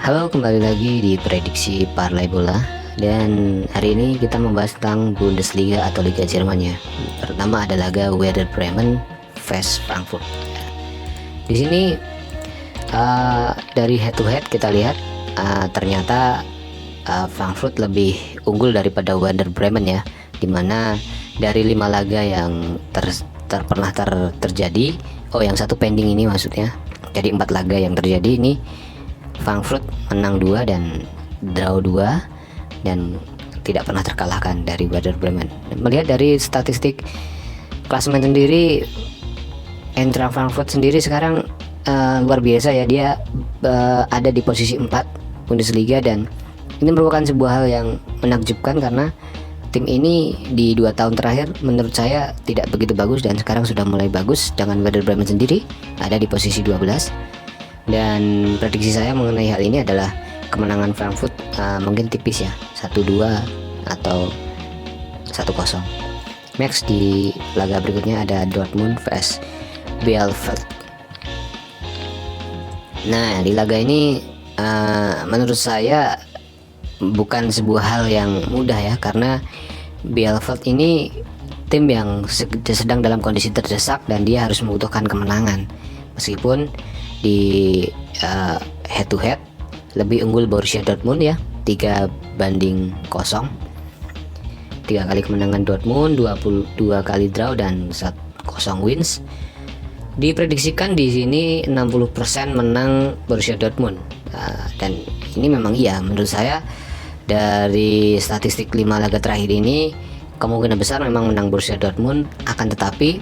Halo, kembali lagi di prediksi parlay bola. Dan hari ini kita membahas tentang Bundesliga atau Liga Jerman ya. Pertama ada laga Werder Bremen vs Frankfurt. Di sini dari head to head kita lihat ternyata Frankfurt lebih unggul daripada Werder Bremen ya. Dimana dari 5 laga yang pernah terjadi, yang satu pending ini maksudnya. Jadi 4 laga yang terjadi ini Frankfurt menang 2 dan draw 2 dan tidak pernah terkalahkan dari Werder Bremen. Melihat dari statistik klasemen sendiri, Eintracht Frankfurt sendiri sekarang luar biasa ya. Dia ada di posisi 4 Bundesliga dan ini merupakan sebuah hal yang menakjubkan karena tim ini di 2 tahun terakhir menurut saya tidak begitu bagus dan sekarang sudah mulai bagus, dengan Werder Bremen sendiri ada di posisi 12. Dan prediksi saya mengenai hal ini adalah kemenangan Frankfurt mungkin tipis ya, 1-2 atau 1-0. Next di laga berikutnya ada Dortmund vs Bielefeld. Nah, di laga ini menurut saya bukan sebuah hal yang mudah ya, karena Bielefeld ini tim yang sedang dalam kondisi terdesak dan dia harus membutuhkan kemenangan. Meskipun di head to head lebih unggul Borussia Dortmund ya, 3-0. 3 kali kemenangan Dortmund, 22 kali draw dan 1-0 wins. Diprediksikan di sini 60% menang Borussia Dortmund. Dan ini memang iya, menurut saya dari statistik 5 laga terakhir ini kemungkinan besar memang menang Borussia Dortmund, akan tetapi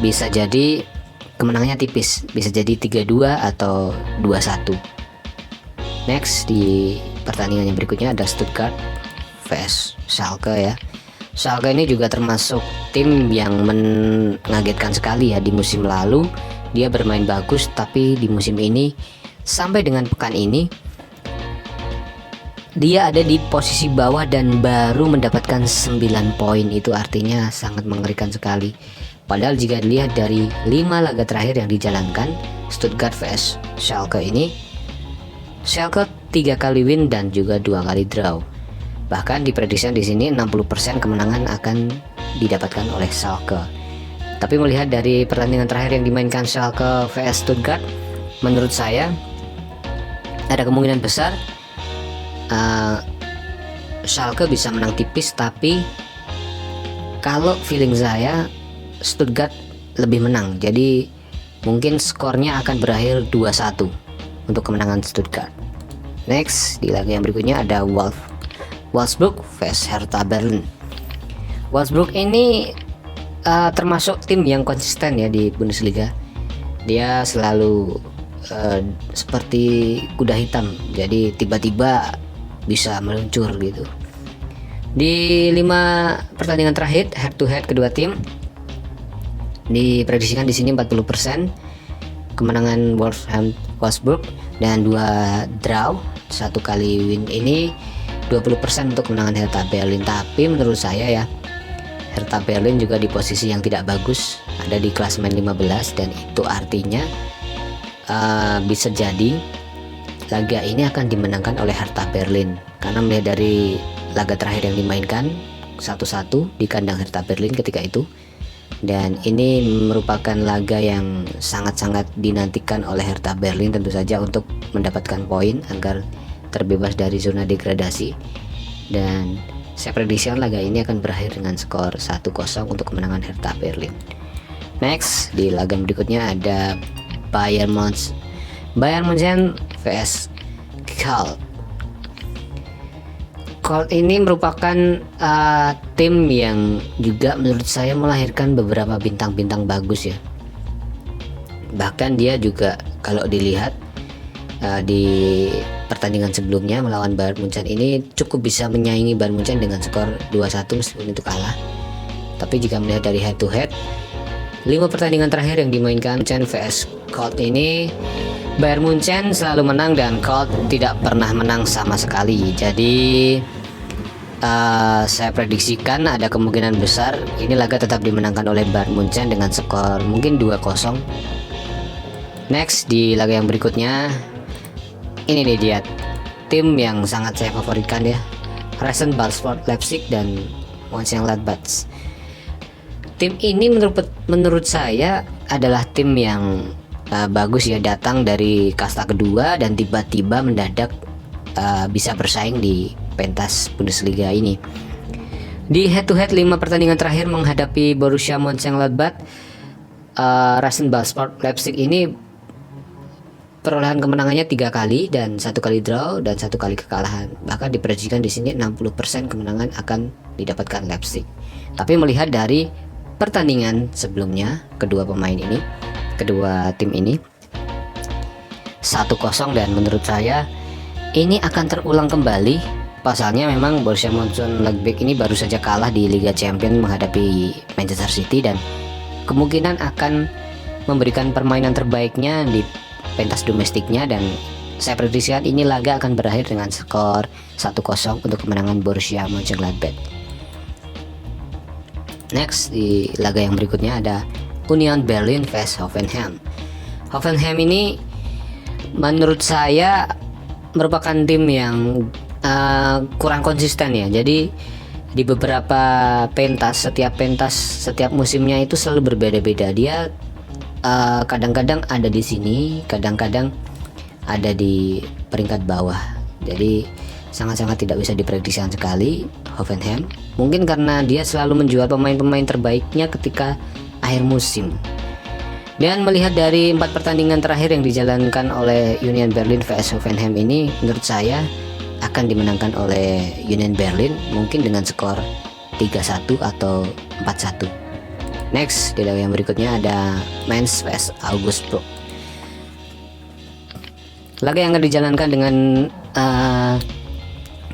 bisa jadi kemenangannya tipis, bisa jadi 3-2 atau 2-1. Next di pertandingan yang berikutnya ada Stuttgart vs Schalke ya. Schalke ini juga termasuk tim yang mengagetkan sekali ya. Di musim lalu dia bermain bagus, tapi di musim ini sampai dengan pekan ini dia ada di posisi bawah dan baru mendapatkan 9 poin. Itu artinya sangat mengerikan sekali. Padahal jika dilihat dari 5 laga terakhir yang dijalankan Stuttgart vs Schalke ini, Schalke 3 kali win dan juga 2 kali draw. Bahkan diprediksikan di sini 60% kemenangan akan didapatkan oleh Schalke. Tapi melihat dari pertandingan terakhir yang dimainkan Schalke vs Stuttgart, menurut saya ada kemungkinan besar Schalke bisa menang tipis, tapi kalau feeling saya Stuttgart lebih menang, jadi mungkin skornya akan berakhir 2-1 untuk kemenangan Stuttgart. Next di laga yang berikutnya ada Wolfsburg vs Hertha Berlin. Wolfsburg ini termasuk tim yang konsisten ya di Bundesliga. Dia selalu seperti kuda hitam, jadi tiba-tiba bisa meluncur gitu. Di 5 pertandingan terakhir head to head kedua tim diprediksikan di sini 40% kemenangan Wolfsburg dan 2 draw, 1 kali win. Ini 20% untuk kemenangan Hertha Berlin. Tapi menurut saya ya, Hertha Berlin juga di posisi yang tidak bagus, ada di klasemen 15, dan itu artinya bisa jadi laga ini akan dimenangkan oleh Hertha Berlin, karena melihat dari laga terakhir yang dimainkan 1-1 di kandang Hertha Berlin ketika itu. Dan ini merupakan laga yang sangat-sangat dinantikan oleh Hertha Berlin tentu saja untuk mendapatkan poin agar terbebas dari zona degradasi. Dan saya prediksikan laga ini akan berakhir dengan skor 1-0 untuk kemenangan Hertha Berlin. Next di laga berikutnya ada Bayern Munchen vs Köln. Köln ini merupakan tim yang juga menurut saya melahirkan beberapa bintang-bintang bagus ya. Bahkan dia juga kalau dilihat di pertandingan sebelumnya melawan Bayern Munchen ini cukup bisa menyaingi Bayern Munchen dengan skor 2-1 meskipun itu kalah. Tapi jika melihat dari head to head 5 pertandingan terakhir yang dimainkan Munchen vs Köln ini, Bayern Munchen selalu menang dan Köln tidak pernah menang sama sekali. Jadi saya prediksikan ada kemungkinan besar ini laga tetap dimenangkan oleh Bayern Munchen dengan skor mungkin 2-0. Next di laga yang berikutnya, ini nih dia tim yang sangat saya favoritkan ya, Rasenballsport Leipzig dan Mönchengladbach. Tim ini menurut saya adalah tim yang bagus ya, datang dari kasta kedua dan tiba-tiba mendadak bisa bersaing di pentas Bundesliga ini. Di head to head 5 pertandingan terakhir menghadapi Borussia Mönchengladbach, Rasenballsport Leipzig ini perolehan kemenangannya 3 kali dan 1 kali draw dan 1 kali kekalahan. Bahkan diprediksikan di sini 60% kemenangan akan didapatkan Leipzig. Tapi melihat dari pertandingan sebelumnya kedua tim ini 1-0, dan menurut saya ini akan terulang kembali. Pasalnya memang Borussia Mönchengladbach ini baru saja kalah di Liga Champions menghadapi Manchester City dan kemungkinan akan memberikan permainan terbaiknya di pentas domestiknya, dan saya prediksikan ini laga akan berakhir dengan skor 1-0 untuk kemenangan Borussia Mönchengladbach. Next, di laga yang berikutnya ada Union Berlin vs Hoffenheim. Hoffenheim ini menurut saya merupakan tim yang kurang konsisten ya. Jadi di beberapa setiap musimnya itu selalu berbeda-beda. Dia kadang-kadang ada di sini, kadang-kadang ada di peringkat bawah. Jadi sangat-sangat tidak bisa diprediksikan sekali Hoffenheim. Mungkin karena dia selalu menjual pemain-pemain terbaiknya ketika akhir musim. Dan melihat dari 4 pertandingan terakhir yang dijalankan oleh Union Berlin vs Hoffenheim ini, menurut saya akan dimenangkan oleh Union Berlin, mungkin dengan skor 3-1 atau 4-1. Next, di laga yang berikutnya ada Mainz vs Augsburg. Laga yang akan dijalankan dengan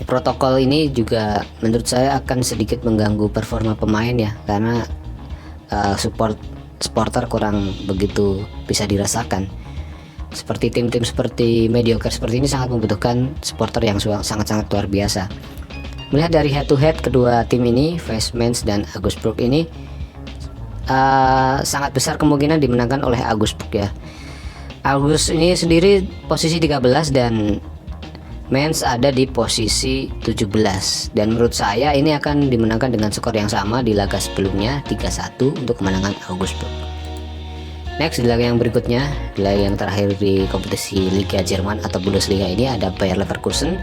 protokol ini juga menurut saya akan sedikit mengganggu performa pemain ya, karena supporter kurang begitu bisa dirasakan. Seperti tim-tim seperti mediocre seperti ini sangat membutuhkan supporter yang sangat-sangat luar biasa. Melihat dari head to head kedua tim ini, Mainz dan Augsburg ini sangat besar kemungkinan dimenangkan oleh Augsburg ya. Augsburg ini sendiri posisi 13 dan Mainz ada di posisi 17, dan menurut saya ini akan dimenangkan dengan skor yang sama di laga sebelumnya 3-1 untuk kemenangan Augsburg. Next, di laga yang berikutnya, di laga yang terakhir di kompetisi Liga Jerman atau Bundesliga ini ada Bayer Leverkusen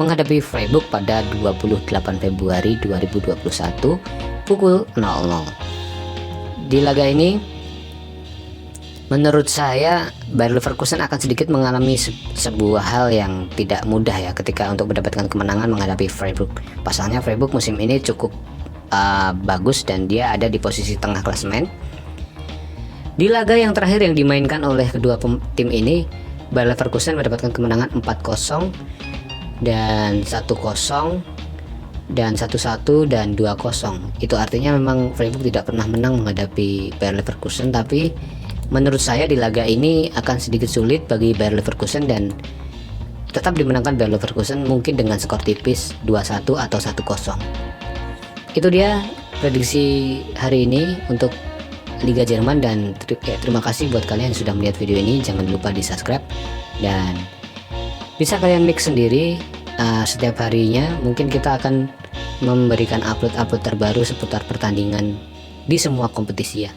menghadapi Freiburg pada 28 Februari 2021 pukul 00. Di laga ini menurut saya Bayer Leverkusen akan sedikit mengalami sebuah hal yang tidak mudah ya ketika untuk mendapatkan kemenangan menghadapi Freiburg. Pasalnya Freiburg musim ini cukup bagus dan dia ada di posisi tengah klasemen. Di laga yang terakhir yang dimainkan oleh kedua tim ini, Bayer Leverkusen mendapatkan kemenangan 4-0 dan 1-0 dan 1-1 dan 2-0. Itu artinya memang Freiburg tidak pernah menang menghadapi Bayer Leverkusen, tapi menurut saya di laga ini akan sedikit sulit bagi Bayer Leverkusen dan tetap dimenangkan Bayer Leverkusen mungkin dengan skor tipis 2-1 atau 1-0. Itu dia prediksi hari ini untuk Liga Jerman, dan terima kasih buat kalian yang sudah melihat video ini. Jangan lupa di subscribe dan bisa kalian mix sendiri setiap harinya. Mungkin kita akan memberikan upload terbaru seputar pertandingan di semua kompetisi ya.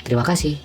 Terima kasih.